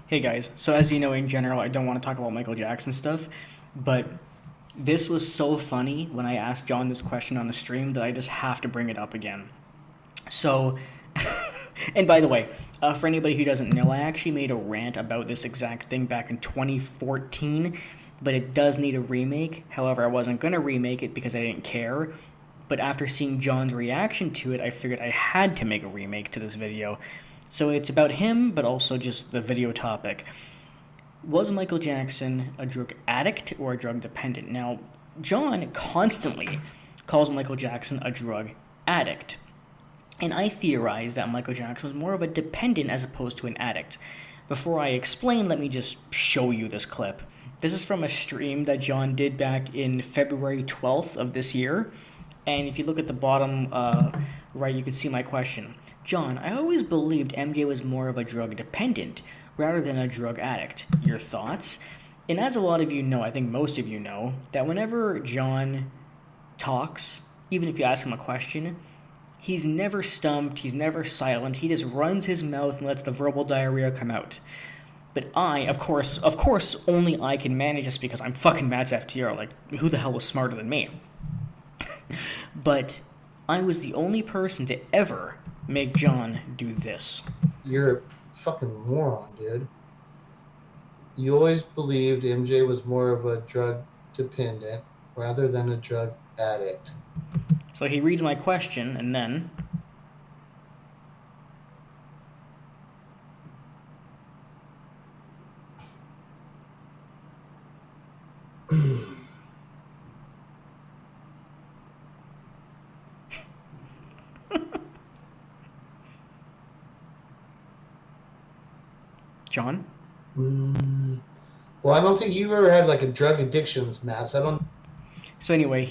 Hey guys, so as you know, in general, I don't want to talk about Michael Jackson stuff, but this was so funny when I asked John this question on the stream that I just have to bring it up again. So, and by the way, for anybody who doesn't know, I actually made a rant about this exact thing back in 2014, but it does need a remake. However, I wasn't going to remake it because I didn't care. But after seeing John's reaction to it, I figured I had to make a remake to this video. So it's about him, but also just the video topic. Was Michael Jackson a drug addict or a drug dependent? Now, John constantly calls Michael Jackson a drug addict. And I theorize that Michael Jackson was more of a dependent as opposed to an addict. Before I explain, let me just show you this clip. This is from a stream that John did back in February 12th of this year. And if you look at the bottom right, you can see my question. John, I always believed MJ was more of a drug dependent rather than a drug addict. Your thoughts? And as a lot of you know, I think most of you know, that whenever John talks, even if you ask him a question, he's never stumped, he's never silent, he just runs his mouth and lets the verbal diarrhea come out. But I, of course, only I can manage this because I'm fucking Matt's FTR. Like, who the hell was smarter than me? But I was the only person to ever make John do this. You're a fucking moron, dude. You always believed MJ was more of a drug dependent rather than a drug addict. So he reads my question and then... John? Well, I don't think you ever had like a drug addictions, Matt. I don't. So anyway,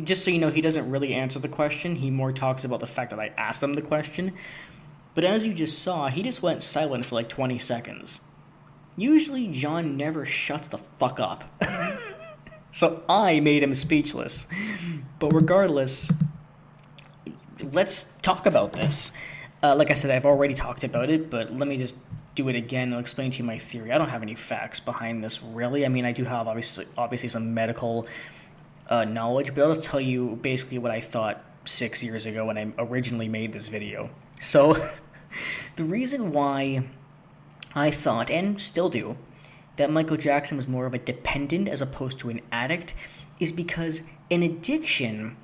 just so you know, he doesn't really answer the question. He more talks about the fact that I asked him the question. But as you just saw, he just went silent for like 20 seconds. Usually, John never shuts the fuck up. So I made him speechless. But regardless, let's talk about this. Like I said, I've already talked about it, but let me just do it again. I'll explain to you my theory. I don't have any facts behind this, really. I mean, I do have obviously some medical knowledge, but I'll just tell you basically what I thought 6 years ago when I originally made this video. So, the reason why I thought, and still do, that Michael Jackson was more of a dependent as opposed to an addict is because an addiction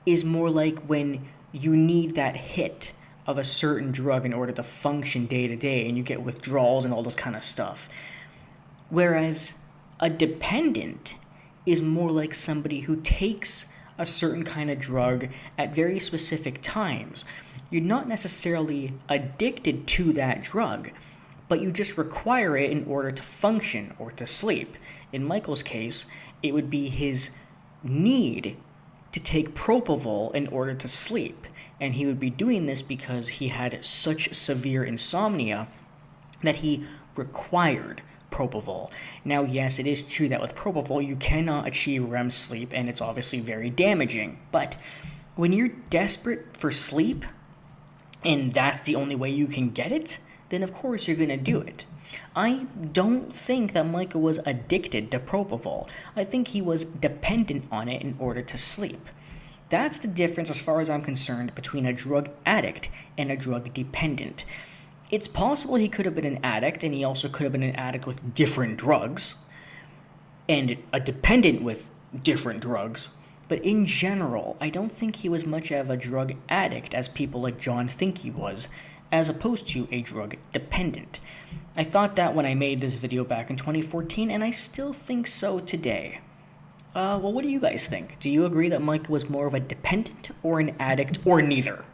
is more like when you need that hit of a certain drug in order to function day to day, and you get withdrawals and all this kind of stuff. Whereas a dependent is more like somebody who takes a certain kind of drug at very specific times. You're not necessarily addicted to that drug, but you just require it in order to function or to sleep. In Michael's case, it would be his need to take propofol in order to sleep. And he would be doing this because he had such severe insomnia that he required propofol. Now, yes, it is true that with propofol you cannot achieve REM sleep, and it's obviously very damaging. But when you're desperate for sleep, and that's the only way you can get it, then of course you're going to do it. I don't think that Michael was addicted to propofol. I think he was dependent on it in order to sleep. That's the difference, as far as I'm concerned, between a drug addict and a drug dependent. It's possible he could have been an addict, and he also could have been an addict with different drugs, and a dependent with different drugs. But in general, I don't think he was much of a drug addict as people like John think he was, as opposed to a drug dependent. I thought that when I made this video back in 2014, and I still think so today. Well, what do you guys think? Do you agree that Mike was more of a dependent or an addict or neither?